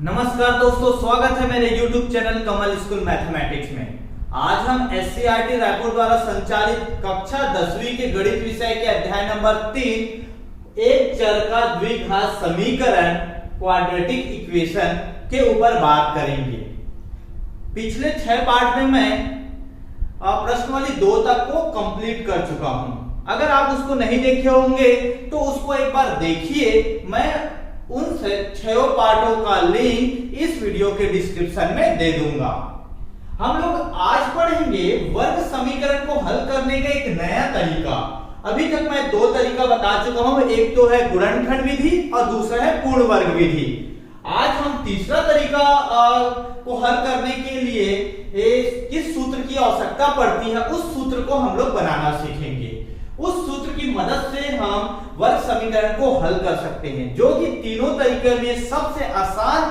नमस्कार दोस्तों, स्वागत है मेरे YouTube चैनल कमल स्कूल मैथमेटिक्स में। आज हम SCERT रायपुर द्वारा संचालित कक्षा 10वीं के गणित विषय के अध्याय नंबर 3 एक चर का द्विघात समीकरण क्वाड्रेटिक इक्वेशन के ऊपर बात करेंगे। पिछले 6 पार्ट में मैं प्रश्नावली 2 तक को कंप्लीट कर चुका हूं। अगर आप उसको नहीं देखे होंगे तो उसको एक बार देखिए। मैं उन 6 पार्टों का लिंक इस वीडियो के डिस्क्रिप्शन में दे दूंगा। हम लोग आज पढ़ेंगे वर्ग समीकरण को हल करने का एक नया तरीका। अभी तक मैं 2 तरीका बता चुका हूं, एक तो है गुणनखंड विधि और दूसरा है पूर्ण वर्ग विधि। आज हम तीसरा तरीका को हल करने के लिए किस सूत्र की आवश्यकता पड़ती है उस सूत्र को हम लोग बनाना सीखेंगे। उस सूत्र की मदद से हम वर्ग समीकरण को हल कर सकते हैं, जो कि तीनों तरीके में सबसे आसान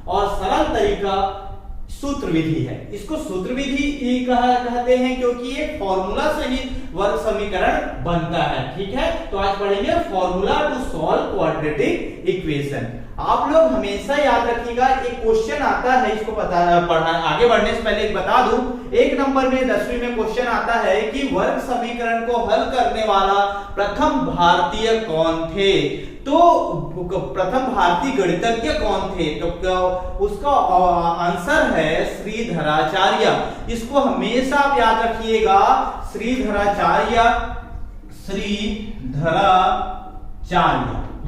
और सरल तरीका सूत्र विधि है। इसको सूत्र विधि कहते हैं क्योंकि ये फॉर्मूला से ही वर्ग समीकरण बनता है। ठीक है, तो आज पढ़ेंगे formula to solve quadratic equation. आप लोग हमेशा याद रखिएगा, एक क्वेश्चन आता है, इसको आगे बढ़ने से पहले एक बता दूं, 1 नंबर में 10वीं में क्वेश्चन आता है कि वर्ग समीकरण को हल करने वाला प्रथम भारतीय कौन थे। तो प्रथम भारतीय गणितज्ञ कौन थे, तो उसका आंसर है श्रीधराचार्य। इसको हमेशा आप याद रखिएगा, श्रीधराचार्य।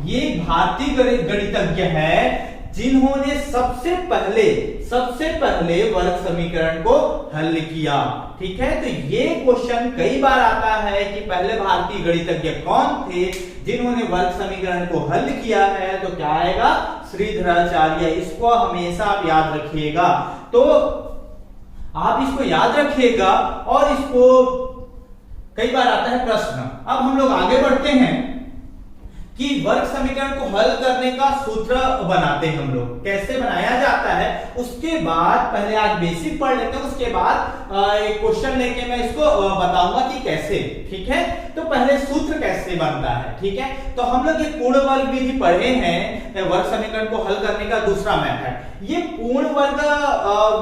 ये भारतीय गणितज्ञ है जिन्होंने सबसे पहले वर्ग समीकरण को हल किया। ठीक है, तो ये क्वेश्चन कई बार आता है कि पहले भारतीय गणितज्ञ कौन थे जिन्होंने वर्ग समीकरण को हल किया है, तो क्या आएगा? श्रीधराचार्य। इसको हमेशा आप याद रखिएगा। तो आप इसको याद रखिएगा और इसको कई बार आता है प्रश्न। अब हम लोग आगे बढ़ते हैं कि वर्ग समीकरण को हल करने का सूत्र बनाते हैं हम लोग। कैसे बनाया जाता है उसके बाद पहले आज बेसिक पढ़ लेते हैं, उसके बाद एक क्वेश्चन लेके मैं इसको बताऊंगा कि कैसे। ठीक है, तो पहले सूत्र कैसे बनता है। ठीक है, तो हम लोग ये पूर्ण वर्ग विधि पढ़े हैं, वर्ग समीकरण को हल करने का दूसरा मेथड। ये पूर्ण वर्ग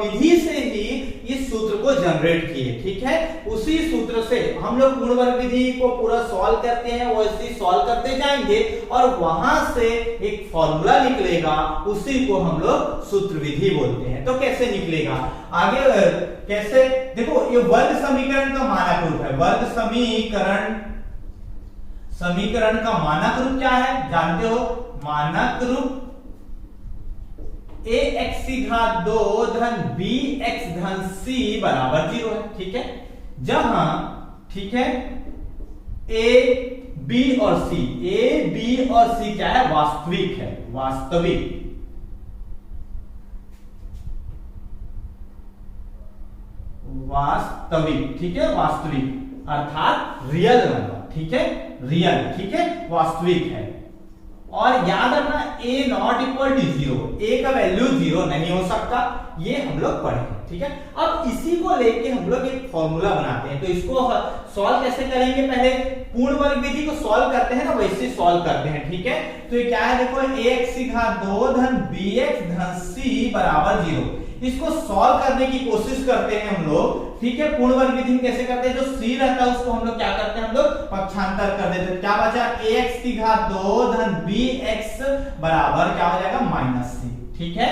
विधि से ही इस सूत्र को जनरेट किए। ठीक है, उसी सूत्र से हम लोग पूर्ण वर्ग विधि को पूरा सॉल्व करते हैं, वैसे सॉल्व करते जाएंगे और वहां से एक फॉर्मूला निकलेगा, उसी को हम लोग सूत्र विधि बोलते हैं। तो कैसे निकलेगा आगे कैसे, देखो ये वर्ग समीकरण का मानक रूप है। वर्ग समीकरण का मानक रूप क्या है जानते हो? मानक रूप ax⁻² धन bx धन c बराबर 0 है। ठीक है, जहां ठीक है a b और c क्या है? वास्तविक है। वास्तविक ठीक है, वास्तविक अर्थात रियल नंबर। ठीक है, रियल। ठीक है, वास्तविक है। और याद रखना a not equal to 0, a का वैल्यू 0 नहीं हो सकता, ये हम लोग पढ़े। ठीक है, अब इसी को लेके हम लोग एक फॉर्मूला बनाते हैं। तो इसको सॉल्व कैसे करेंगे? पहले पूर्ण वर्ग विधि को सॉल्व करते हैं ना, वैसे सॉल्व करते हैं। ठीक है, तो ये क्या है? देखो ax⁻² धन bx धन c बराबर 0। इसको सॉल्व करने की कोशिश करते हैं हम लोग। ठीक है, पूर्ण वर्ग विधि में कैसे करते हैं? जो c रहता है उसको हम लोग क्या करते हैं? हम लोग पक्षांतर कर देते हैं। क्या बचा? ax⁻² धन bx बराबर क्या हो जाएगा? -c। ठीक है,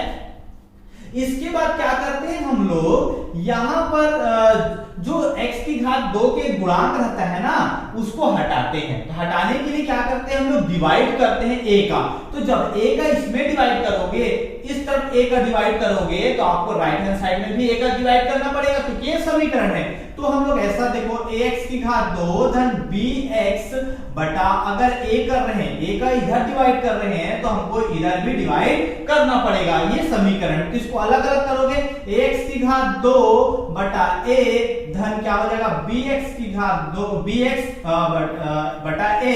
इसके बाद क्या करते हैं हम लोग? यहां पर जो x⁻² के गुणांक रहता है ना, उसको हटाते हैं। तो हटाने के लिए क्या करते हैं हम लोग? डिवाइड करते हैं a का। तो जब a का इसमें डिवाइड करोगे, इस तरफ a का डिवाइड करोगे, तो आपको राइट हैंड साइड में भी a का डिवाइड करना पड़ेगा, क्योंकि ये समीकरण है। तो हम लोग ऐसा देखो, ax⁻² धन bx बटा, अगर a कर रहे हैं, a का इधर डिवाइड कर रहे हैं, तो हमको इधर भी डिवाइड करना पड़ेगा। ये समीकरण, तो इसको अलग अलग करोगे, ax⁻² बटा a धन क्या हो जाएगा? bx बटा a,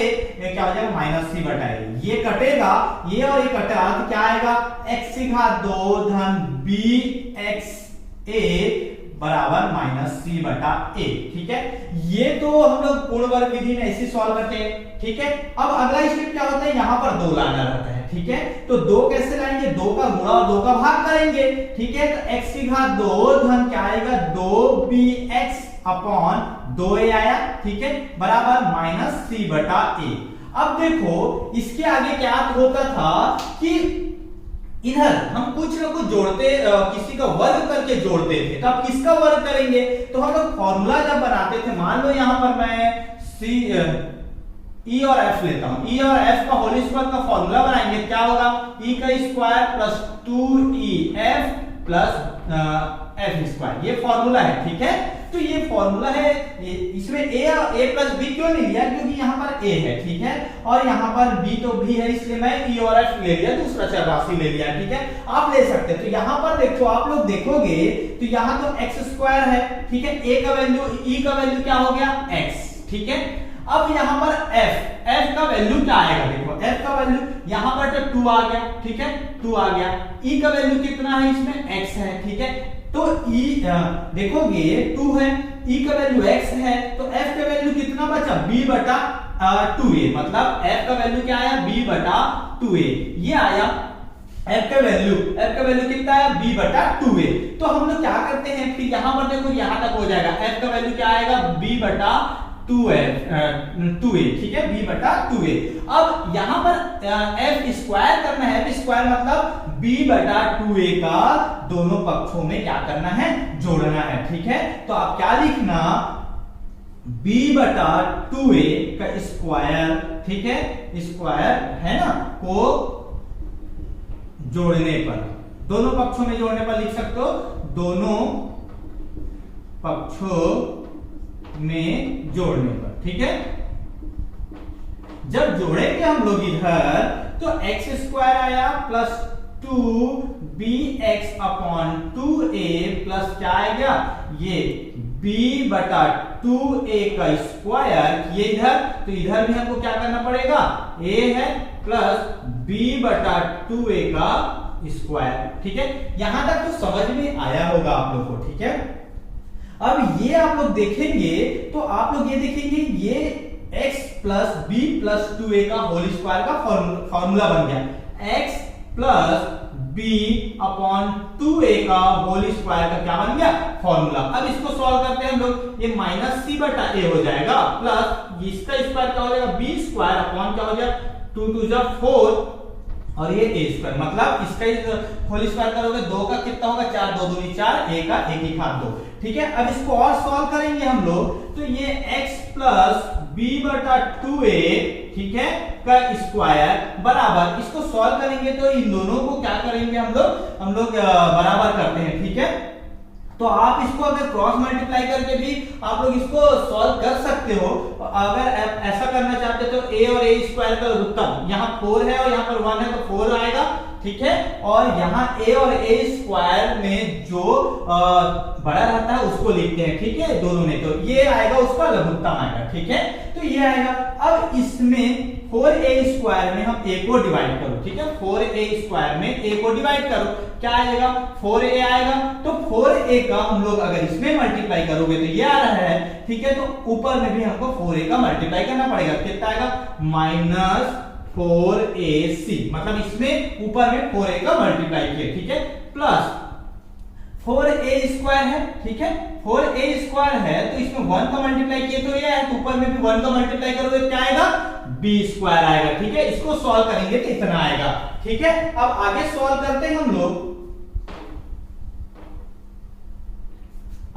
क्या हो जाएगा? -c बटा a। ये कटेगा, ये और ये कटेगा, तो क्या आएगा? x⁻² धन bx a बराबर -c बटा a। ठीक है, ये तो हम लोग पूर्ण वर्ग विधि में ऐसे सॉल्व करते हैं। ठीक है, अब अगला स्टेप क्या होता है? यहाँ पर 2 लाना रहता है। ठीक है। तो 2 कैसे लाएंगे, 2 का गुणा और 2 का भाग करेंगे, ठीक है। तो x की घात 2 धन क्या आएगा 2bx अपॉन 2a आया, ठीक है, बराबर माइनस c बटा a। अब देखो इसके आगे क्या होता था कि इधर हम कुछ ना कुछ जोड़ते, किसी का वर्ग करके जोड़ते थे, तो अब किसका वर्ग करेंगे, तो हम लोग फॉर्मूला जब बनाते थे, मान लो यहां पर मैं ई और एफ लेता हूं, ई और एफ का होल स्क्वायर का फॉर्मूला बनाएंगे, क्या होगा ई का square plus 2e(f) plus F square, ये फॉर्मूला है, ठीक है। तो ये फॉर्मूला है, इसमें a प्लस b क्यों नहीं लिया, क्योंकि यहाँ पर a है, ठीक है, और यहाँ पर b तो भी है, इसलिए मैं e और f ले लिया, दूसरा चर राशि ले लिया, ठीक है। आप ले सकते हैं। तो यहाँ पर देखो, आप लोग देखोगे तो यहाँ तो x स्क्वायर है, ठीक है, a का वैल्यू, e का वैल्यू क्या हो गया x, ठीक है। अब यहाँ पर f का वैल्यू क्या आएगा, देखो f का वैल्यू यहाँ पर तो 2 आ गया, ठीक है, 2 आ गया, e का वैल्यू कितना है, इसमें x है, ठीक है। तो e देखोगे 2 है, e का वैल्यू x है, तो f का वैल्यू कितना बचा b बटा 2a, मतलब f का वैल्यू क्या आया b बटा 2a, ये आया f का वैल्यू कितना है b बटा 2a। तो हम लोग क्या करते हैं, फिर यहां पर देखो यहां तक हो जाएगा, f का वैल्यू क्या आएगा b बटा 2a, ठीक है, b बटा 2a। अब यहां पर f स्क्वायर करना है, f स्क्वायर मतलब b बटा 2a का दोनों पक्षों में क्या करना है, जोड़ना है, ठीक है। तो आप क्या लिखना, b बटा 2a का स्क्वायर, ठीक है, स्क्वायर है ना, को जोड़ने पर, दोनों पक्षों में जोड़ने पर लिख सकते हो, दोनों पक्षों में जोड़ने पर, ठीक है। जब जोड़ेंगे हम लोग इधर, तो x स्क्वायर आया plus 2bx upon 2a plus क्या आएगा, ये b बटा 2a का स्क्वायर, ये इधर, तो इधर भी हमको क्या करना पड़ेगा, a है प्लस b बटा 2a का स्क्वायर, ठीक है। यहां तक तो समझ में आया होगा आप लोग को, ठीक है। अब ये आप लोग देखेंगे तो आप लोग ये देखेंगे, ये x plus b plus 2a का होल स्क्वायर का फॉर्मूला बन गया, x plus b upon 2a का होल स्क्वायर का क्या बन गया, फॉर्मूला। अब इसको सॉल्व करते हैं हम लोग, ये माइनस c बटा a हो जाएगा, प्लस इसका स्क्वायर क्या हो जाएगा, b स्क्वायर अपॉन क्या हो जाएगा 2 2 जा 4 और ये a स्क्वायर, मतलब इसका होल स्क्वायर करोगे 2 का कितना होगा 4, 2 दूनी 4, a का 1 की घात 2, ठीक है। अब इसको और सॉल्व करेंगे हम लोग, तो ये x प्लस b बटा 2a, ठीक है, का स्क्वायर बराबर, इसको सॉल्व करेंगे तो इन दोनों को क्या करेंगे हम लोग बराबर करते हैं, ठीक है। तो आप इसको अगर क्रॉस मल्टीप्लाई करके भी आप लोग इसको सॉल्व कर सकते हो, अगर ऐसा करना चाहते तो a और a स्क्वायर का उत्तर, यहाँ 4 है और यहाँ पर 1 है तो 4 आएगा, ठीक है, और यहाँ a और a स्क्वायर में जो बड़ा रहता है उसको लिखते हैं, ठीक है, दोनों में, तो ये आएगा उसका लघुत्तम आएगा, ठीक है, तो ये आएगा। अब इसमें 4a स्क्वायर में हम a को डिवाइड करो, ठीक है, 4a स्क्वायर में a को डिवाइड करो, क्या आएगा 4a आएगा, तो 4a का हम लोग अगर इसमें मल्टीप्लाई करोगे तो ये आ रहा है, ठीक है, तो ऊपर में भी हमको 4a का मल्टीप्लाई करना पड़ेगा, कितना आएगा माइनस 4ac, मतलब इसमें ऊपर में 4a का मल्टीप्लाई किया, ठीक है, प्लस 4a स्क्वायर है, ठीक है, 4a स्क्वायर है तो इसमें 1 का मल्टीप्लाई किए तो ये है, तो ऊपर में भी 1 का मल्टीप्लाई करोगे क्या आएगा b स्क्वायर आएगा, ठीक है। इसको सॉल्व करेंगे तो इतना आएगा, ठीक है। अब आगे सॉल्व करते हैं हम लोग,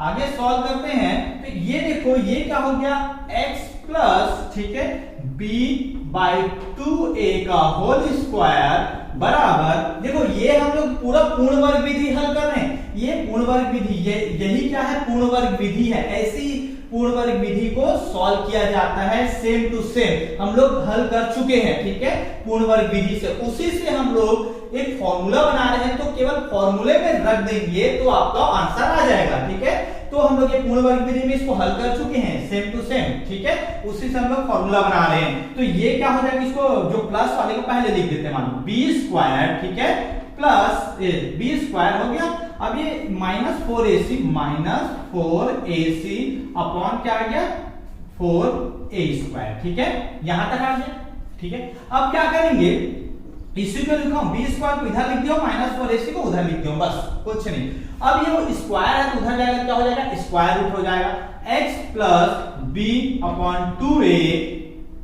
आगे सॉल्व करते हैं तो ये देखो ये क्या हो गया x प्लस, ठीक है, b बाई 2a का होल स्क्वायर बराबर, देखो ये हम लोग पूरा पूर्ण वर्ग विधि हल कर रहे हैं, ये पूर्ण वर्ग विधि, यही क्या है, पूर्ण वर्ग विधि है। ऐसी पूर्ण वर्ग विधि को सॉल्व किया जाता है, सेम टू सेम हम लोग हल कर चुके हैं, ठीक है, पूर्ण वर्ग विधि से। उसी से हम लोग एक फॉर्मूला बना रहे हैं, तो केवल फॉर्मूले में रख देंगे तो आपका आंसर आ जाएगा, ठीक है। तो हम लोग ये पूर्ण वर्ग विधि में इसको हल कर चुके हैं, सेम टू सेम, ठीक है, उसी से हम लोग फॉर्मूला बना रहे हैं। तो ये क्या हो जाएगा, इसको जो प्लस वाले को पहले लिख देते हैं, मान b स्क्वायर, ठीक है, प्लस b स्क्वायर हो गया। अब ये माइनस 4ac अपॉन क्या आ गया 4a स्क्वायर, ठीक है, यहां तक आ गया, ठीक है। अब क्या करेंगे, इसी को लिखा हूं, बी स्क्वायर को इधर लिख दिया माइनस 4ac को उधर लिख दिया बस, कुछ नहीं। अब ये स्क्वायर है तो उधर जाएगा, क्या हो जाएगा, स्क्वायर रूट हो जाएगा x plus B upon 2a,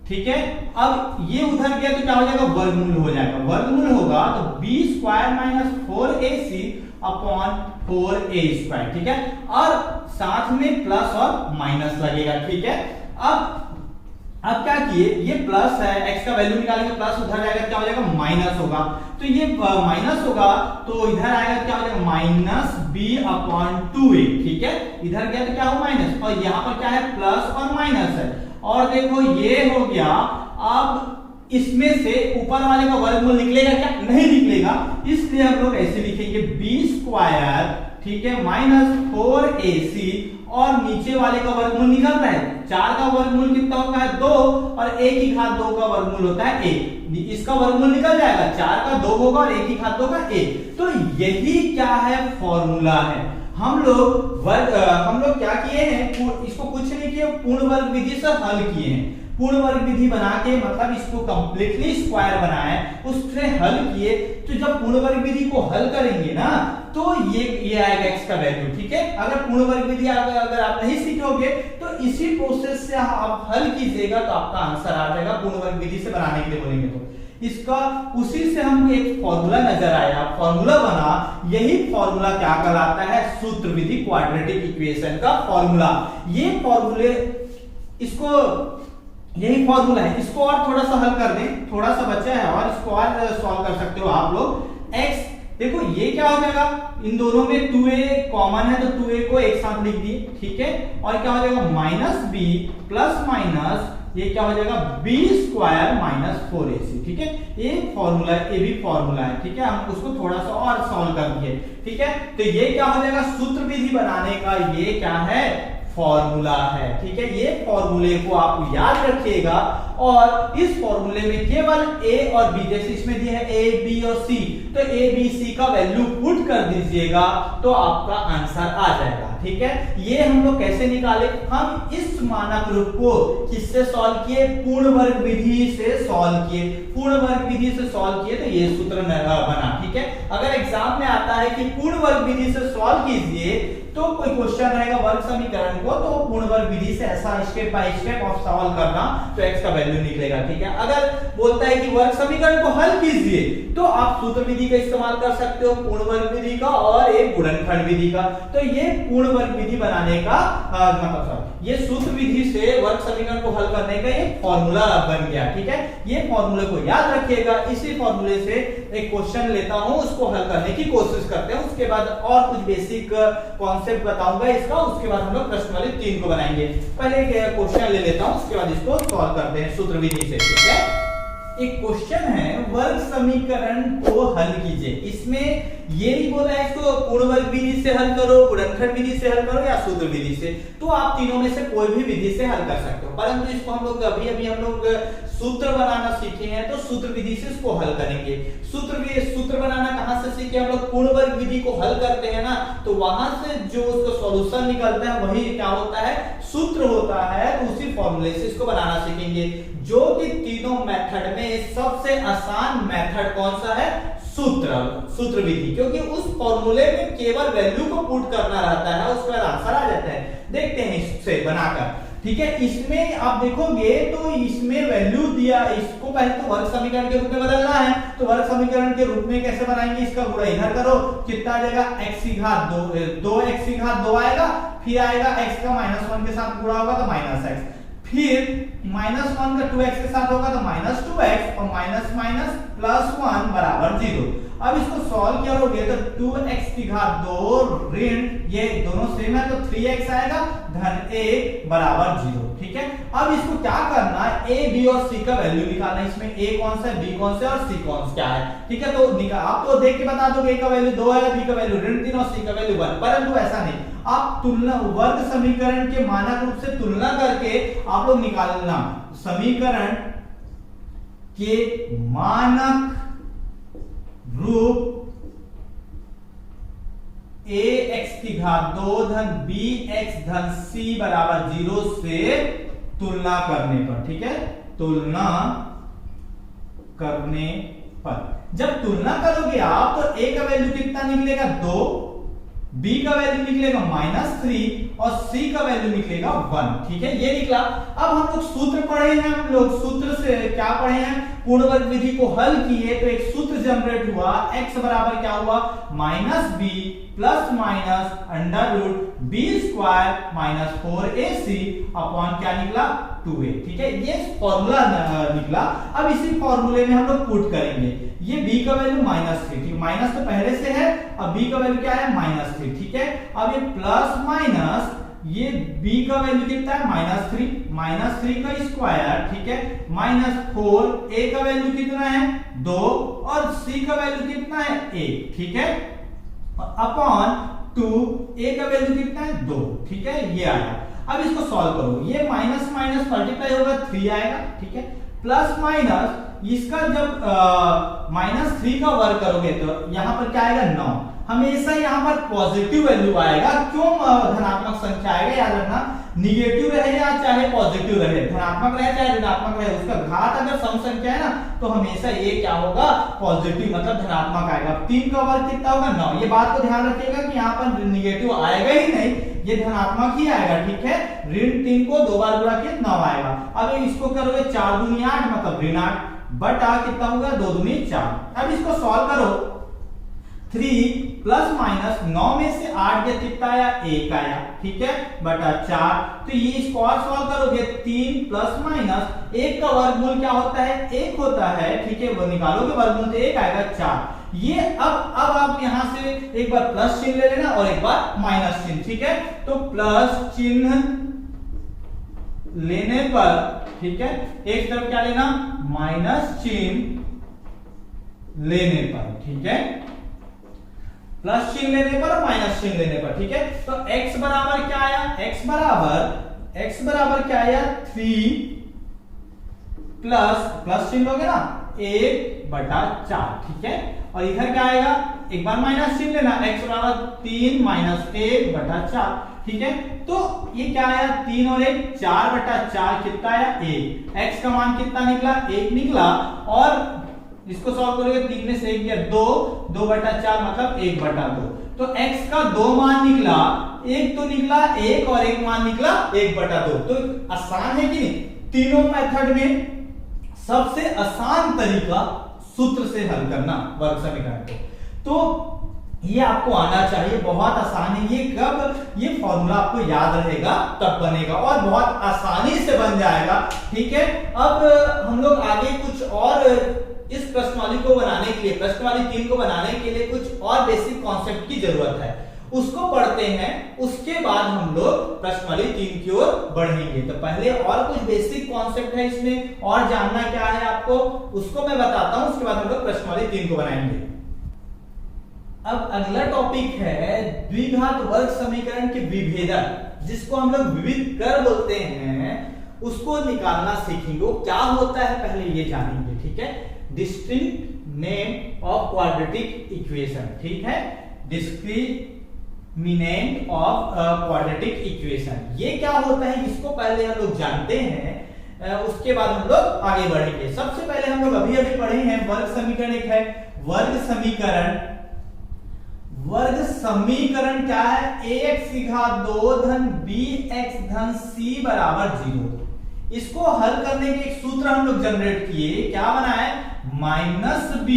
ठीक है। अब ये उधर गया तो क्या हो जाएगा, वर्गमूल हो जाएगा, वर्गमूल होगा तो b square minus 4ac upon 4a square, ठीक है। और साथ में प्लस और माइनस लगेगा, ठीक है। अब क्या किए, ये प्लस है, x का वैल्यू निकालेंगे, प्लस उधर जाएगा क्या हो जाएगा, माइनस होगा। तो ये माइनस होगा तो इधर आएगा क्या हो जाएगा, माइनस b अपॉन 2a, ठीक है। इधर गया तो क्या हो माइनस, और यहाँ पर क्या है, प्लस और माइनस है। और देखो ये हो गया। अब इसमें से ऊपर वाले का वर्गमूल निकलेगा क्या, नहीं निकलेगा, इसलिए हम लोग ऐसे लिखेंगे b स्क्वायर, ठीक है, माइनस 4ac, और नीचे वाले का वर्गमूल निकल रहा है, 4 का वर्गमूल कितना होता है, 2, और 1 की घात 2 का वर्गमूल होता है 1, इसका वर्गमूल निकल जाएगा, 4 का 2 होगा और 1 की घात 2 का 1। तो यही क्या है, फॉर्मूला है। हम लोग क्या किए हैं, इसको कुछ नहीं किए, पूर्ण वर्ग विधि से हल किए हैं। पूर्ण वर्ग विधि बना के मतलब इसको कंप्लीटली स्क्वायर बनाए, उससे हल किए। तो जब पूर्ण वर्ग विधि को हल करेंगे ना तो ये आएगा x का वैल्यू, ठीक है। अगर पूर्ण वर्ग विधि अगर आप नहीं सीखोगे तो इसी प्रोसेस से आप हल कीजिएगा तो आपका आंसर आ जाएगा। पूर्ण वर्ग विधि से बनाने के लिए बोलेंगे तो इसका उसी से हमको एक फॉर्मूला नजर आया, फॉर्मूला बना। यही फॉर्मूला क्या कहलाता है, सूत्र विधि, क्वाड्रेटिक इक्वेशन का फॉर्मूला। ये फॉर्मूले इसको यही फॉर्मूला है, इसको और थोड़ा सा हल कर दें, थोड़ा सा बचा है और इसको और सॉल्व कर सकते हो आप लोग। x देखो ये क्या हो जाएगा, इन दोनों में 2a कॉमन है तो 2a को एक साथ लिख दिए, ठीक है। और क्या हो जाएगा, माइनस b प्लस माइनस ये क्या हो जाएगा, b स्क्वायर माइनस 4ac, ठीक है। ये फॉर्मूला, ये भी फॉर्मूला है, ठीक है। हम उसको थोड़ा सा और सॉल्व कर दिए, ठीक है। तो ये क्या हो जाएगा, सूत्र विधि बनाने का ये क्या है, फॉर्मूला है, ठीक है। ये फॉर्मूले को आप याद रखिएगा और इस फॉर्मूले में केवल a और b, जैसे इसमें दिया है a b और c, तो a b c का वैल्यू पुट कर दीजिएगा तो आपका आंसर आ जाएगा, ठीक है। ये हम लोग कैसे निकाले, हम इस मानक रूप को किससे सॉल्व किए, पूर्ण वर्ग विधि से सॉल्व किए। पूर्ण वर्ग विधि से सॉल्व किए तो ये सूत्र बना, ठीक है। अगर एग्जाम में आता है कि पूर्ण वर्ग विधि से सॉल्व कीजिए तो कोई क्वेश्चन रहेगा वर्ग समीकरण को, तो पूर्ण वर्ग विधि से ऐसा स्टेप बाय स्टेप आप सॉल्व करना तो x का वैल्यू निकलेगा, ठीक है। अगर बोलता है कि वर्ग समीकरण को हल कीजिए तो आप सूत्र विधि का इस्तेमाल कर सकते हो, पूर्ण वर्ग विधि का और एक गुणनखंड विधि का। तो ये पूर्ण वर्ग विधि बनाने का मतलब ये सूत्र विधि से वर्ग समीकरण को हल करने का एक फॉर्मूला बन गया, ठीक है। ये फॉर्मूले को याद रखिएगा। इसी फॉर्मूले से एक क्वेश्चन लेता हूं, उसको हल करने की कोशिश करते हैं, उसके बाद और कुछ बेसिक कॉन्सेप्ट बताऊंगा इसका, उसके बाद हम लोग प्रश्न वाले 3 को बनाएंगे। पहले एक क्वेश्चन ले लेता हूं, उसके बाद इसको सॉल्व करते हैं सूत्र विधि से, ठीक है। एक क्वेश्चन है, वर्ग समीकरण को हल कीजिए। इसमें ये नहीं बोला है इसको पूर्ण वर्ग विधि से हल करो, गुणनखंड विधि से हल करो या सूत्र विधि से, तो आप तीनों में से कोई भी विधि से हल कर सकते हो। परंतु इसको हम लोग अभी हम लोग सूत्र बनाना सीखे हैं तो सूत्र विधि से इसको हल करेंगे। सूत्र बनाना कहां से सीखे हम लोग, पूर्ण वर्ग विधि को हल करते हैं ना, तो वहां से जो उसका सॉल्यूशन निकलता है वही क्या होता है, सूत्र होता है। तो उसी फॉर्मूले से इसको बनाना सीखेंगे, जो कि तीनों मेथड में सबसे आसान मेथड कौन सा है, सूत्र विधि, क्योंकि उस फॉर्मूले में केवल वैल्यू को पुट करना रहता है, उसके बाद आंसर आ जाता है। देखते हैं इससे बनाकर, ठीक है। इसमें आप देखोगे तो इसमें वैल्यू दिया, इसको पहले तो वर्ग समीकरण के रूप में बदलना है, तो वर्ग समीकरण के रूप में कैसे बनाएंगे, इसका गुणा इधर करो, कितना आ जाएगा, x की घात 2 x की घात 2 आएगा, फिर आएगा x का -1 के साथ गुणा होगा तो -x, फिर -1 का 2x के साथ होगा तो -2x, और माइनस माइनस +1 बराबर 0। अब इसको सॉल्व करोगे तो 2x की घात 2 ऋण ये दोनों सेम है तो 3x आएगा, धन a बराबर 0, ठीक है। अब इसको क्या करना है, a b और c का वैल्यू निकालना है। इसमें a कौन सा है, b कौन सा है और c कौन सा क्या है, ठीक है। तो आप तो देख के बता दोगे a का वैल्यू 2 है, b का वैल्यू ऋण 3 और c का वैल्यू 1, परंतु ऐसा नहीं, आप तुलना वर्ग समीकरण के मानक रूप से तुलना करके आप लोग निकालना, समीकरण के मानक रूप ax की घात 2 धन bx धन c बराबर 0 से तुलना करने पर, ठीक है, तुलना करने पर। जब तुलना करोगे आप तो a का वैल्यू कितना निकलेगा 2, b का वैल्यू निकलेगा -3 और c का वैल्यू निकलेगा 1। ठीक है, ये निकला। अब हम लोग सूत्र पढ़े हैं, हम लोग सूत्र से क्या पढ़े हैं, पूर्ण वर्ग विधि को हल किए तो एक सूत्र जनरेट हुआ, x बराबर क्या हुआ -b plus minus under root b square -4ac upon क्या निकला 2a। ठीक है, ये फॉर्मूला निकला। अब इसी फॉर्मूले में हम लोग पुट करेंगे, ये b का वैल्यू -3, ठीक, माइनस तो पहले से है, अब b का वैल्यू क्या है -3। ठीक है, अब ये प्लस माइनस ये b का वैल्यू कितना है -3 का स्क्वायर, ठीक है, -4, a का वैल्यू कितना है 2 और c का वैल्यू कितना है 1। ठीक है, अपॉन 2, a का वैल्यू कितना है 2। ठीक है, ये आया। अब इसको सॉल्व करो, ये माइनस माइनस मल्टीप्लाई होगा 3 आएगा। ठीक है, प्लस माइनस इसका जब -3 का वर्ग करोगे तो यहां पर क्या आएगा 9। हमेशा यहां पर पॉजिटिव वैल्यू आएगा। क्यों धनात्मक संख्या आएगा, याद रखना, निगेटिव रहे या चाहे पॉजिटिव रहे, धनात्मक रहे चाहे ऋणात्मक रहे, उसका घात अगर सम संख्या है ना तो हमेशा ये क्या होगा पॉजिटिव मतलब धनात्मक आएगा। 3 का वर्ग कितना होगा 9। ये बात को ध्यान रखिएगा कि यहाँ पर निगेटिव आएगा ही नहीं, ये धनात्मक ही आएगा। ठीक है, ऋण 3 को 2 बार गुणा किया 9 आएगा। अब इसको करोगे 4 दूनी 8 मतलब ऋण 8 बटा कितना होगा 2 दूनी 4। अब इसको सॉल्व करो, 3 प्लस माइनस 9 में से 8 गया कितना आया 1 आया। ठीक है, बटा 4। तो ये इसको और सॉल्व करोगे, 3 प्लस माइनस 1 का वर्गमूल क्या होता है 1 होता है। ठीक है, वो निकालोगे वर्गमूल तो 1 आएगा 4। ये अब आप यहां से एक बार प्लस चिन्ह ले लेना और एक बार माइनस चिन्ह। ठीक है, तो प्लस चिन्ह लेने पर, ठीक है, एक तरफ क्या लेना माइनस चिन्ह लेने पर। ठीक है, प्लस चिन्ह लेने पर और माइनस चिन्ह लेने पर। ठीक है, तो x बराबर क्या आया, x बराबर क्या आया 3 प्लस चिन्ह लोगे ना 1 बटा 4। ठीक है, और इधर क्या आएगा एक बार माइनस चिन्ह लेना, x बराबर 3 माइनस 1 बटा 4। ठीक है, तो ये क्या आया 3 और 1 4 बटा 4 कितना आया 1। x का मान कितना निकला 1 निकला, और इसको सॉल्व करोगे 3 में से 1 गया 2 बटा 4 मतलब 1 बटा 2। तो x का 2 मान निकला, एक तो निकला 1 और एक मान निकला 1 बटा 2। तो आसान है कि नहीं, तीनों मेथड में सबसे आसान तरीका सूत्र से हल करना वर्ग समीकरण को, तो ये आपको आना चाहिए, बहुत आसान है। ये कब ये फॉर्मूला आपको याद रहेगा तब बनेगा और बहुत आसानी से बन जाएगा। ठीक है, अब हम लोग आगे कुछ और इस प्रश्नावली को बनाने के लिए, प्रश्नावली 3 को बनाने के लिए कुछ और बेसिक कॉन्सेप्ट की जरूरत है, उसको पढ़ते हैं। उसके बाद हम लोग प्रश्नावली 3 की ओर बढ़ेंगे। तो पहले और कुछ बेसिक कॉन्सेप्ट है इसमें, और जानना क्या है आपको उसको मैं बताता हूं, उसके बाद हम लोग प्रश्नावली 3 को बनाएंगे। अब अगला टॉपिक है द्विघात वर्ग समीकरण के विभेदक, जिसको हम लोग विविध कर बोलते हैं, उसको निकालना सीखेंगे। क्या होता है पहले ये जानेंगे। ठीक है, distinct name of quadratic equation. ठीक है, डिस्क्रिमिनेंट ऑफ क्वाड्रेटिक इक्वेशन, ये क्या होता है इसको पहले हम लोग जानते हैं, उसके बाद हम लोग आगे बढ़ेंगे। सबसे पहले हम लोग अभी पढ़े हैं वर्ग समीकरण। एक है वर्ग समीकरण क्या है, ax की घात 2 धन bx धन c बराबर 0। इसको हल करने के एक सूत्र हम लोग जनरेट किए, क्या बना है -b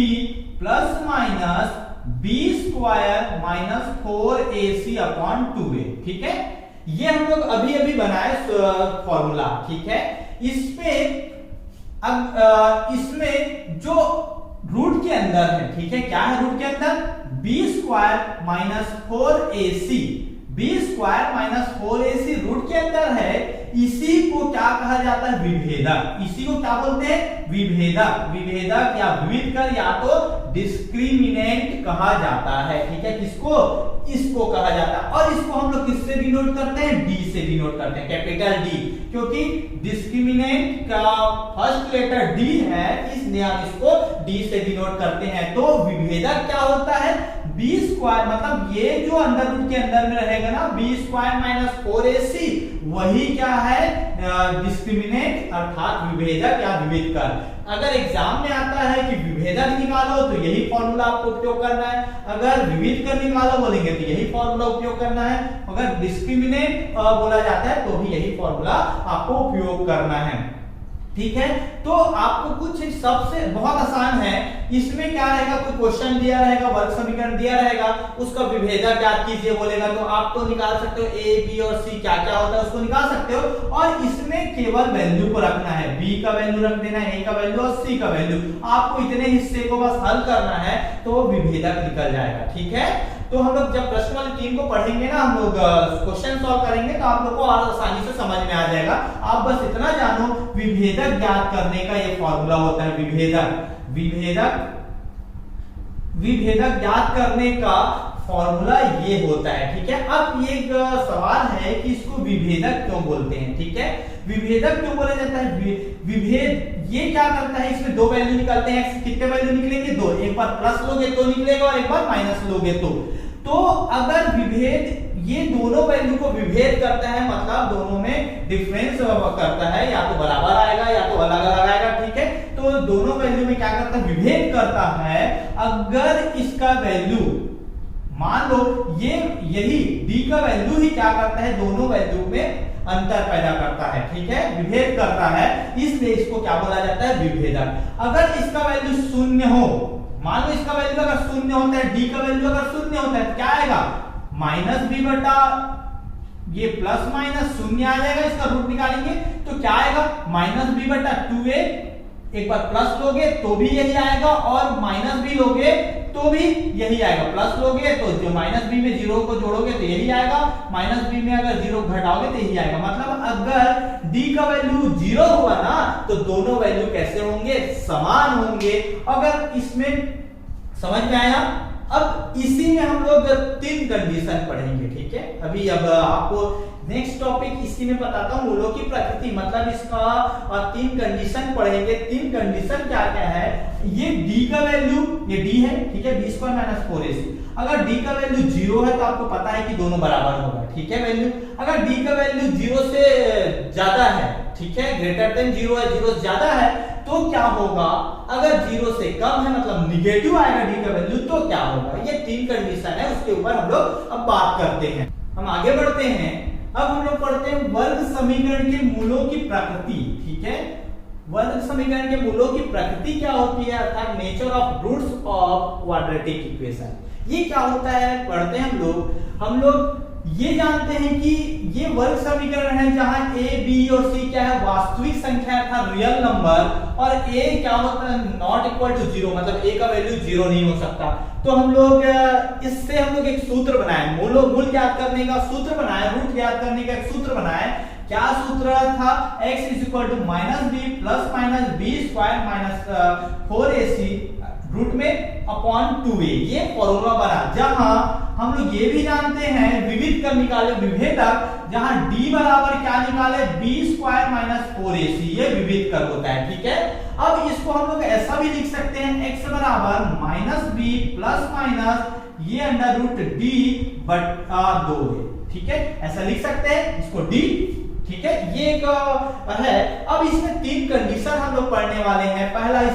plus minus b square -4ac upon 2a। ठीक है, ये हम लोग अभी बनाए फॉर्मूला। ठीक है, इसमें जो रूट के अंदर है, ठीक है, क्या है रूट के अंदर b square -4ac, b square -4ac root के अंदर है। इसी को क्या कहा जाता है विभेदक। इसी को क्या बोलते हैं विभेदक या विविध कर या तो डिस्क्रिमिनेंट कहा जाता है। ठीक है, किसको, इसको कहा जाता है। और इसको हम लोग किससे डिनोट करते हैं, d से डिनोट करते हैं, कैपिटल D, क्योंकि डिस्क्रिमिनेंट का फर्स्ट लेटर D है, इसलिए हम इसको D से डिनोट करते हैं। तो विभेदक क्या होता है b स्क्वायर, मतलब ये जो अंदर रूट के अंदर में रहेगा ना b स्क्वायर -4ac, वही क्या है डिस्क्रिमिनेंट अर्थात विभेदक या विविध कर। अगर एग्जाम में आता है कि विभेदक निकालो तो यही फॉर्मूला आपको उपयोग करना है, अगर विविध कर निकालो बोलेंगे तो यही फॉर्मूला उपयोग करना है, अगर डिस्क्रिमिनेट बोला जाता है तो भी यही फॉर्मूला आपको उपयोग करना है। ठीक है, तो आपको कुछ सबसे बहुत आसान है, इसमें क्या रहेगा, कोई क्वेश्चन दिया रहेगा, वर्ग समीकरण दिया रहेगा, उसका विभेदक ज्ञात कीजिए बोलेगा तो आप तो निकाल सकते हो ए बी और सी क्या क्या होता है उसको निकाल सकते हो, और इसमें केवल वैल्यू को रखना है, बी का वैल्यू रख देना है, ए का वैल्यू और सी का वैल्यू, आपको इतने हिस्से को बस हल करना है तो विभेदक निकल जाएगा। ठीक है, तो हम लोग जब प्रश्न वाली 3 को पढ़ेंगे ना, हम लोग क्वेश्चन सॉल्व करेंगे तो आप लोग को और आसानी से समझ में आ जाएगा। आप बस इतना जानो विभेदक ज्ञात करने का ये फॉर्मूला होता है, विभेदक ज्ञात करने का फॉर्मूला ये होता है। ठीक है, अब ये एक सवाल है कि इसको विभेदक क्यों बोलते हैं। ठीक है, विभेदक क्यों बोला जाता है, विभेद ये क्या करता है, इसमें दो वैल्यू निकलते हैं, कितने वैल्यू निकलेंगे, दो, एक बार प्लस लोगे तो निकलेगा और एक बार माइनस लोगे तो अगर विभेद ये दोनों वैल्यू को विभेद करता है मतलब दोनों में डिफरेंस करता है, या तो बराबर आएगा या तो अलग अलग आएगा। ठीक है, तो दोनों वैल्यू में क्या करता है, विभेद करता है। अगर इसका वैल्यू मान लो यही d का वैल्यू ही क्या करता है, दोनों वैल्यू में अंतर पैदा करता है। ठीक है, विभेद करता है, इसलिए इसको क्या बोला जाता है, विभेदक। अगर इसका वैल्यू शून्य हो, मान लो इसका वैल्यू अगर शून्य होता है, d का वैल्यू अगर शून्य होता है तो क्या आएगा, माइनस बी बटा ये प्लस माइनस शून्य आ जाएगा, इसका रूट निकालेंगे तो क्या आएगा, माइनस बी बटा 2a, एक बार प्लस लोगे तो भी यही आएगा और माइनस बी लोगे तो भी यही आएगा, प्लस लोगे तो जो माइनस बी में जीरो को जोड़ोगे तो यही आएगा, माइनस बी में अगर जीरो घटाओगे तो यही आएगा। मतलब अगर d का वैल्यू जीरो हुआ ना तो दोनों वैल्यू कैसे होंगे, समान होंगे। अगर इसमें समझ में आया, अब इसी में हम लोग 3 कंडीशन पढ़ेंगे। ठीक है, अभी अब आपको नेक्स्ट टॉपिक इसी में बताता हूँ, मूलों की प्रकृति, मतलब इसका 3 कंडीशन पढ़ेंगे। 3 कंडीशन क्या क्या है, ये d का वैल्यू, ये d है, ठीक है, b स्क्वायर माइनस 4ac, अगर d का वैल्यू 0 है तो आपको पता है कि दोनों बराबर होगा। ठीक है, वैल्यू अगर d का वैल्यू 0 से ज्यादा है, ठीक है, ग्रेटर देन 0 है, 0 से ज्यादा है तो क्या होगा, अगर 0 से कम है मतलब निगेटिव आएगा d का वैल्यू तो क्या होगा। ये 3 कंडीशन है, उसके ऊपर हम लोग अब बात करते हैं। हम आगे बढ़ते हैं, अब हम लोग पढ़ते हैं वर्ग समीकरण के मूलों की प्रकृति। ठीक है, वर्ग समीकरण के मूलों की प्रकृति क्या होती है, अर्थात nature of roots of quadratic equation. ये क्या होता है, पढ़ते हैं हम लोग ये जानते हैं कि ये वर्ग समीकरण है जहां a b और c क्या है, वास्तविक संख्या अर्थात रियल नंबर, और a क्या होता है, नॉट इक्वल टू 0, मतलब a का वैल्यू 0 नहीं हो सकता। तो हम लोग इससे हम लोग एक सूत्र बनाए, मूल ज्ञात करने का सूत्र बनाए, रूट ज्ञात करने का एक सूत्र बनाए। क्या सूत्र था, x is equal to minus b plus minus b square minus 4ac root में अपॉन 2a, ये फॉर्मूला बना। जहां हम लोग ये भी जानते हैं विविध कर निकाले विभेदक, जहां d बराबर क्या निकाले, b स्क्वायर माइनस 4ac, ये विविध कर होता है। ठीक है, अब इसको हम लोग ऐसा भी लिख सकते हैं, x बराबर माइनस बी प्लस माइनस ये अंडर रूट d बटा 2 है। ठीक है, ऐसा लिख सकते हैं इसको d। ठीक है, ये एक है। अब इसमें 3 कंडीशन हम लोग पढ़ने वाले हैं। पहला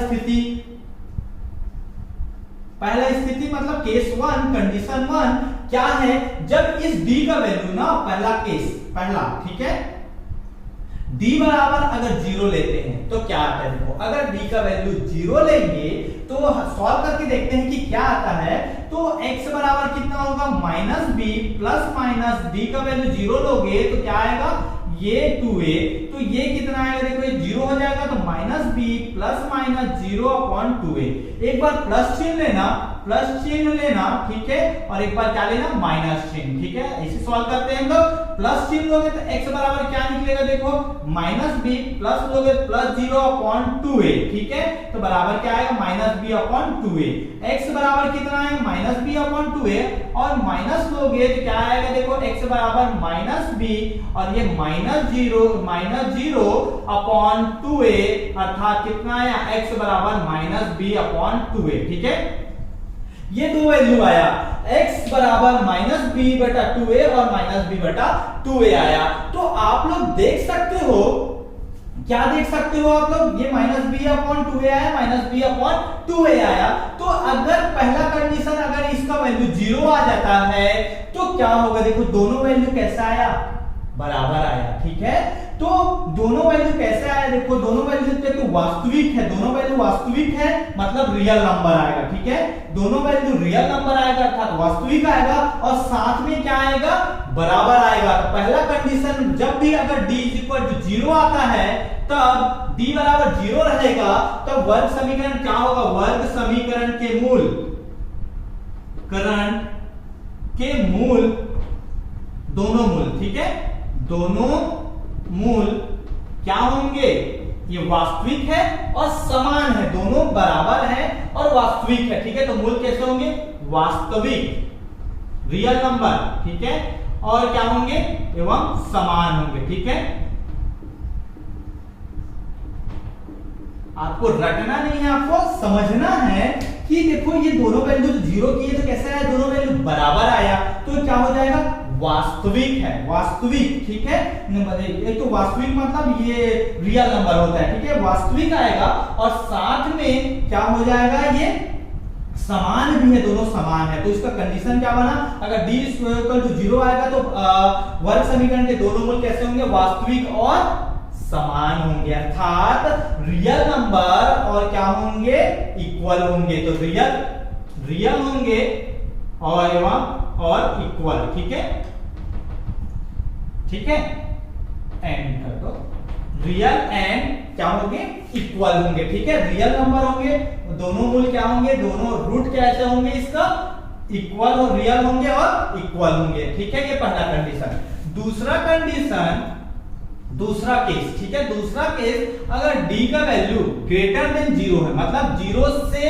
स्थिति मतलब केस 1, कंडीशन 1 क्या है, जब इस d का वैल्यू ना, पहला ठीक है, d बराबर अगर 0 लेते हैं तो क्या आता है, देखो अगर d का वैल्यू 0 लेंगे तो सॉल्व करके देखते हैं कि क्या आता है। तो x बराबर कितना होगा, minus b plus minus d का वैल्यू 0 लोगे तो क्या आएगा, ये 2a, तो ये कितना आएगा, देखो ये 0 हो जाएगा तो minus b plus minus 0 upon 2a, एक बार प्लस चिन्ह लेना, ठीक है, और एक बार क्या लेना, माइनस चिन्ह। ठीक है, ऐसे सॉल्व करते हैं हम लोग। प्लस चिन्ह लोगे तो x बराबर क्या निकलेगा, देखो माइनस बी प्लस लोगे प्लस 0 अपॉन 2a, ठीक है, तो बराबर क्या आएगा, minus B upon 2a। x बराबर कितना है, माइनस बी अपॉन 2a, और माइनस लोगे तो क्या आएगा, देखो x बराबर माइनस बी और ये माइनस 0 अपॉन 2a, अर्थात कितना आया, x बराबर माइनस बी अपॉन 2a। ठीक है, ये दो वैल्यू आया, x बराबर माइनस बी बटा 2a और माइनस बी बटा 2a आया। तो आप लोग देख सकते हो क्या देख सकते हो आप लोग, ये -b/2a आया, -b/2a आया। तो अगर पहला कंडीशन अगर इसका वैल्यू 0 आ जाता है तो क्या होगा, देखो दोनों वैल्यू कैसा आया, बराबर आया, ठीक है। तो दोनों वैल्यू कैसे आया, देखो दोनों वैल्यू तो वास्तविक है, दोनों वैल्यू वास्तविक है मतलब रियल नंबर आएगा, ठीक है। दोनों वैल्यू रियल नंबर आएगा अर्थात वास्तविक आएगा, और साथ में क्या आएगा, बराबर आएगा। तो पहला कंडीशन जब भी अगर d = 0 आता है तब d बराबर 0 रहेगा, तो वर्ग समीकरण क्या होगा, वर्ग समीकरण के मूल दोनों मूल, ठीक है, दोनों मूल क्या होंगे, ये वास्तविक है और समान है, दोनों बराबर है और वास्तविक है, ठीक है। तो मूल कैसे होंगे, वास्तविक रियल नंबर, ठीक है, और क्या होंगे, एवं समान होंगे, ठीक है। आपको रटना नहीं है, आपको समझना है कि देखो ये दोनों वैल्यू 0 की है तो कैसा है, दोनों वैल्यू बराबर आया तो क्या हो जाएगा, वास्तविक है, वास्तविक, ठीक है। एक तो वास्तविक मतलब ये रियल नंबर होता है, ठीक है, वास्तविक आएगा और साथ में क्या हो जाएगा, ये समान भी है, दोनों समान है। तो इसका कंडीशन क्या बना, अगर d = 0 आएगा तो वर्ग समीकरण के दोनों मूल कैसे होंगे, वास्तविक और समान होंगे, अर्थात रियल नंबर और क्या होंगे, इक्वल होंगे। तो रियल होंगे और इक्वल, ठीक है, ठीक है, एंड कर दो, रियल एंड क्या होंगे, इक्वल होंगे, ठीक है। रियल नंबर होंगे, दोनों मूल क्या होंगे, दोनों रूट कैसे होंगे इसका, इक्वल और रियल होंगे और इक्वल होंगे, ठीक है। ये पहला कंडीशन। दूसरा कंडीशन, दूसरा केस, ठीक है, दूसरा केस अगर d का वैल्यू ग्रेटर देन 0 है, मतलब 0 से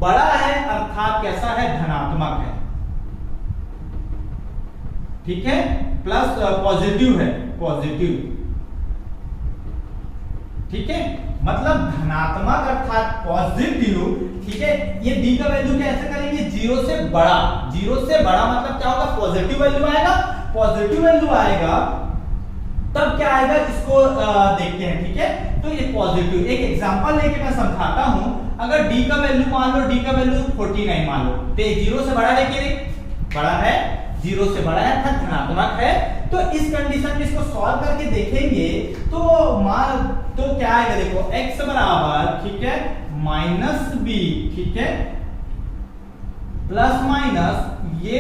बड़ा है अर्थात कैसा है, धनात्मक है, ठीक है, प्लस पॉजिटिव है, पॉजिटिव, मतलब धनात्मक अर्थात पॉजिटिव, ठीक है। ये d का वैल्यू कैसे करेंगे, 0 से बड़ा, 0 से बड़ा मतलब क्या होगा, पॉजिटिव वैल्यू आएगा, पॉजिटिव वैल्यू आएगा तब क्या आएगा, इसको देखते हैं, ठीक है। तो ये पॉजिटिव, एक एग्जांपल लेके मैं समझाता हूं। अगर d का वैल्यू मान लो, d का वैल्यू 49 मान लो, तो 0 से बड़ा है कि नहीं, बड़ा है, 0 से बड़ा है अर्थात धनात्मक है। तो इस कंडीशन में इसको सॉल्व करके देखेंगे तो तो क्या आएगा, देखो x बराबर, ठीक है, -b, ठीक है, प्लस माइनस ये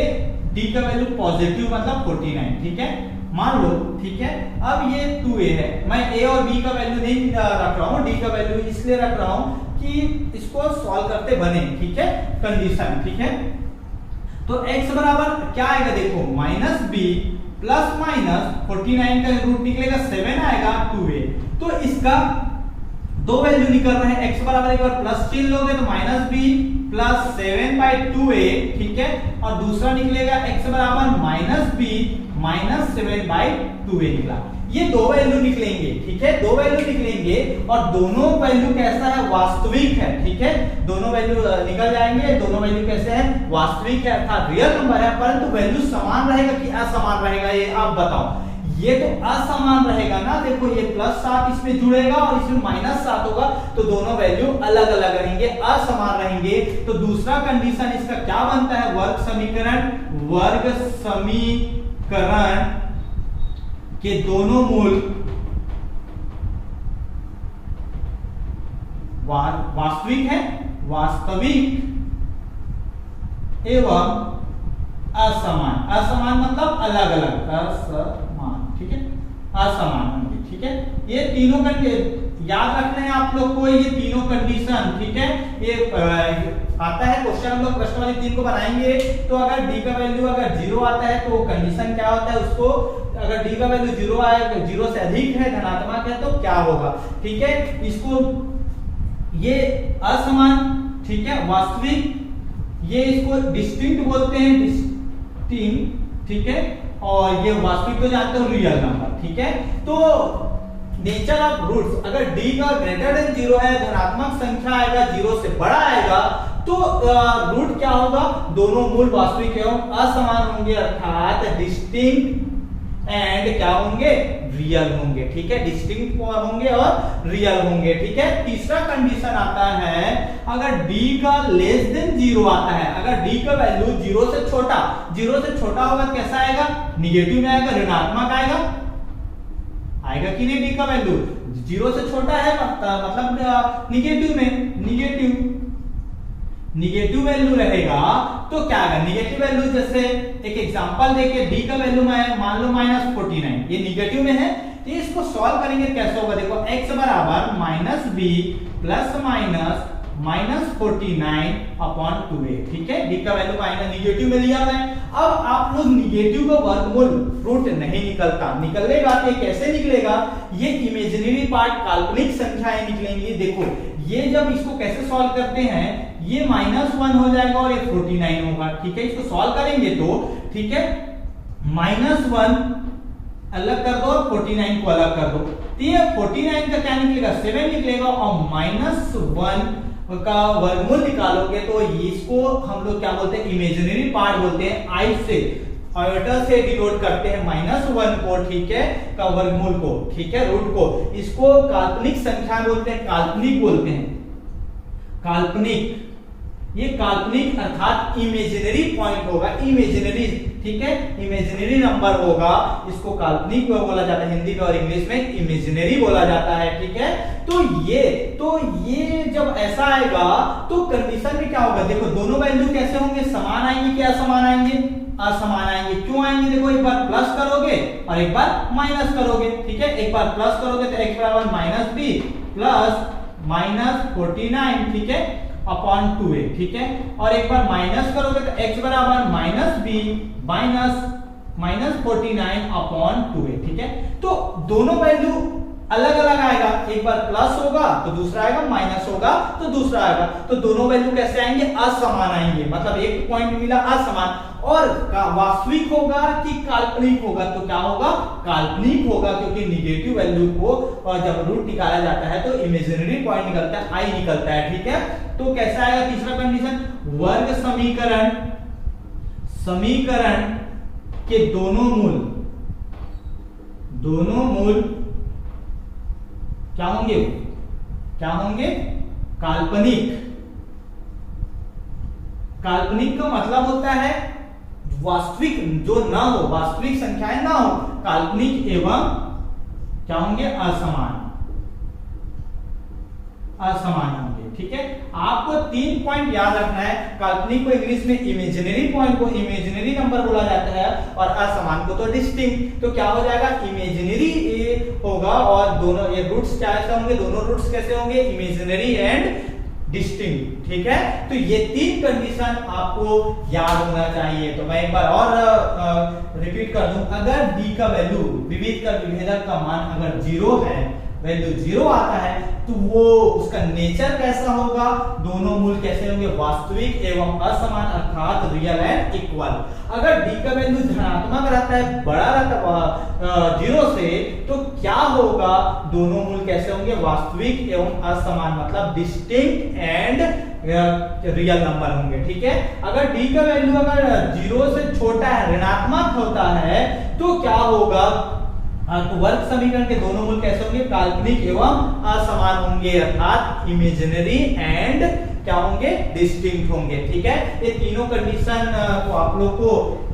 d का वैल्यू पॉजिटिव मतलब 49, ठीक है, मान लो, ठीक है। अब ये 2a है, मैं a और b का वैल्यू नहीं रख रहा हूं, d का वैल्यू इसलिए रख रहा हूं कि इसको सॉल्व करते बने, ठीक है, कंडीशन, ठीक है। तो x बराबर क्या आएगा, देखो -b प्लस माइनस 49 का रूट निकलेगा 7 आएगा 2a। तो इसका दो वैल्यू निकल रहे हैं, x बराबर एक बार प्लस चिन्ह लोगे तो -b प्लस 7/2a, ठीक है, और दूसरा निकलेगा x बराबर -b माइनस 7/2a निकला। ये दो वैल्यू निकलेंगे, ठीक है, दो वैल्यू निकलेंगे और दोनों वैल्यू कैसा है, वास्तविक है, ठीक है, दोनों वैल्यू निकल जाएंगे, दोनों वैल्यू कैसे है, वास्तविक है अर्थात रियल नंबर है, परंतु वैल्यू समान रहेगा कि असमान रहेगा, ये आप बताओ। ये तो असमान रहेगा ना, देखो ये +7 इसमें जुड़ेगा और इसमें -7 होगा, तो दोनों वैल्यू अलग अलग रहेंगे, असमान रहेंगे। तो दूसरा कंडीशन इसका क्या बनता है, वर्ग समीकरण के दोनों मूल वास्तविक है, वास्तविक एवं असमान, असमान मतलब अलग अलग, असमान, ठीक है, असमान होंगे, ठीक है। ये तीनों कंडीशन याद रखने हैं आप लोग को, ये तीनों कंडीशन, ठीक है, ये आता है क्वेश्चन, हम लोग प्रश्न वाली 3 को बनाएंगे। तो अगर d का वैल्यू अगर 0 आता है तो कंडीशन क्या होता है, उसको अगर d का वैल्यू 0 आए, 0 से अधिक है, धनात्मक है, तो क्या होगा, ठीक है। इसको ये असमान, ठीक है, वास्तविक, ये इसको डिस्टिंक्ट बोलते हैं, डिस्टिंक्ट, ठीक है, और ये वास्तविक तो जानते हो रियल नंबर, ठीक है। तो नेचर ऑफ रूट्स, अगर d का ग्रेटर देन 0 है, धनात्मक संख्या आएगा, 0 से बड़ा आएगा, तो रूट क्या होगा, दोनों मूल वास्तविक एवं असमान होंगे, अर्थात डिस्टिंक्ट एंड क्या होंगे, रियल होंगे, ठीक है, डिस्टिंक्ट होंगे और रियल होंगे, ठीक है। तीसरा कंडीशन आता है अगर d का लेस देन 0 आता है, अगर d का वैल्यू 0 से छोटा होगा कैसा आएगा, निगेटिव में आएगा, ऋणात्मक आएगा कि नहीं, d का वैल्यू 0 से छोटा है मतलब निगेटिव में निगेटिव वैल्यू रहेगा तो क्या आएगा, निगेटिव वैल्यू जैसे एक एग्जांपल देके d का वैल्यू मान लो -49, ये निगेटिव में है, तो इसको सॉल्व करेंगे कैसे होगा, देखो x बराबर -b प्लस माइनस -49/2a, ठीक है, d का वैल्यू माइनस निगेटिव में लिया है। अब आप लोग निगेटिव का वर्गमूल रूट नहीं निकलेगा, तो कैसे निकलेगा, ये इमेजिनरी पार्ट काल्पनिक संख्याएं निकलेंगी। देखो ये जब इसको कैसे सॉल्व करते हैं, ये -1 हो जाएगा और ये 49 होगा, ठीक है, इसको सॉल्व करेंगे तो ठीक है, -1 अलग कर दो और 49 को अलग कर दो, तो ये 49 का क्या निकलेगा, 7 निकलेगा और -1 का वर्गमूल निकालोगे तो इसको हम लोग क्या बोलते हैं, इमेजिनरी पार्ट बोलते हैं, i से आयोटा से डिनोट करते हैं -1 को, ठीक है, का वर्गमूल को, ठीक है, रूट को, इसको काल्पनिक संख्या बोलते हैं, काल्पनिक बोलते हैं, काल्पनिक, ये काल्पनिक अर्थात इमेजिनरी पॉइंट होगा, इमेजिनरी, ठीक है, इमेजिनरी नंबर होगा, इसको काल्पनिक बोला जाता है हिंदी में और इंग्लिश में इमेजिनरी बोला जाता है, ठीक है। तो ये जब ऐसा आएगा तो कंडीशन में क्या होगा, देखो दोनों वैल्यू कैसे होंगे, समान आएंगे कि असमान आएंगे, असमान आएंगे, क्यों आएंगे, देखो एक बार प्लस करोगे और एक बार माइनस करोगे, ठीक है, एक बार प्लस करोगे तो x बराबर -b प्लस -49, ठीक है, अपॉन 2a, ठीक है, और एक बार माइनस करोगे तो x बराबर -b माइनस -49 अपॉन 2a, ठीक है। तो दोनों वैल्यू अलग अलग आएगा, एक बार प्लस होगा तो दूसरा आएगा, माइनस होगा तो दूसरा आएगा, तो दोनों वैल्यू कैसे आएंगे, असमान आएंगे, मतलब एक पॉइंट मिला असमान, और वास्तविक होगा कि काल्पनिक होगा, तो क्या होगा, काल्पनिक होगा, क्योंकि निगेटिव वैल्यू को और जब रूट निकाला जाता है तो इमेजिनरी पॉइंट निकलता है, i निकलता है, ठीक है। तो कैसा आएगा तीसरा कंडीशन, वर्ग समीकरण के दोनों मूल क्या होंगे, काल्पनिक का मतलब होता है वास्तविक जो ना हो, वास्तविक संख्याएं ना हो, काल्पनिक एवं क्या होंगे, असमान होंगे, ठीक है। आपको 3 पॉइंट याद रखना है, काल्पनिक को इंग्लिश में इमेजिनरी पॉइंट को इमेजिनरी नंबर बोला जाता है और असमान को तो डिस्टिंक्ट, तो क्या हो जाएगा, इमेजिनरी होगा और दोनों ये रूट्स क्या ऐसे होंगे, दोनों रूट्स कैसे होंगे, इमेजिनरी एंड डिस्टिंक्ट, ठीक है। तो ये 3 कंडीशन आपको याद होना चाहिए। तो मैं एक बार और रिपीट कर दूं, अगर d का वैल्यू विभेदक का मान अगर 0 है, वैल्यू 0 आता है, तो वो उसका नेचर कैसा होगा, दोनों मूल कैसे होंगे, वास्तविक एवं असमान अर्थात रियल एंड इक्वल। अगर d का वैल्यू धनात्मक रहता है, बड़ा रहता है 0 से, तो क्या होगा, दोनों मूल कैसे होंगे, वास्तविक एवं असमान, मतलब डिस्टिंक्ट एंड रियल नंबर होंगे, ठीक है। अगर d का वैल्यू अगर 0 से छोटा है, ऋणात्मक होता है, तो क्या होगा, तो वर्ग समीकरण के दोनों मूल कैसे होंगे, काल्पनिक एवं असमान होंगे, अर्थात इमेजिनरी एंड क्या होंगे, डिस्टिंक्ट होंगे, ठीक है। ये तीनों कंडीशन को आप लोग को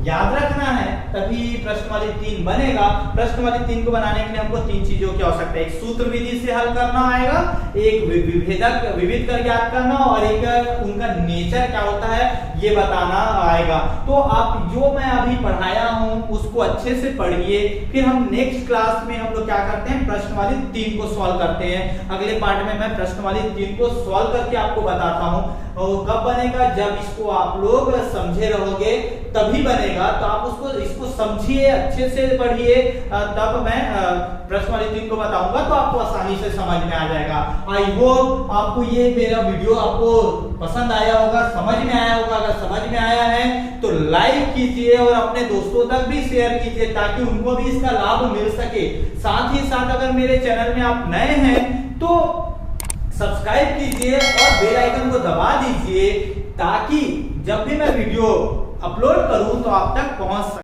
याद रखना है, तभी प्रश्न वाली 3 बनेगा। प्रश्न वाली 3 को बनाने के लिए हमको 3 चीजों की आवश्यकता है, एक सूत्र विधि से हल करना आएगा, एक विविध कर याद करना, और एक उनका नेचर क्या होता है ये बताना आएगा। तो आप जो मैं अभी पढ़ाया हूं उसको अच्छे से पढ़िए, फिर हम नेक्स्ट क्लास में हम लोग क्या करते हैं, प्रश्न वाली 3 को सॉल्व करते हैं। अगले पार्ट में मैं प्रश्न वाली 3 को सॉल्व करके आपको बताता हूं, और कब बनेगा, जब इसको आप लोग समझे रहोगे तभी बनेगा। तो आप इसको समझिए, अच्छे से पढ़िए, तब मैं प्रश्न वाली 3 को बताऊंगा तो आपको आसानी से समझ में आ जाएगा। आई होप आपको ये मेरा वीडियो आपको पसंद आया होगा, समझ में आया होगा। अगर समझ में आया है तो लाइक कीजिए और अपने दोस्तों तक भी शेयर कीजिए, ताकि उनको भी इसका लाभ मिल सके। साथ ही साथ अगर मेरे चैनल में आप नए हैं तो सब्सक्राइब कीजिए और बेल आइकन को दबा दीजिए, ताकि जब भी मैं वीडियो अपलोड करूं तो आप तक पहुंच सके।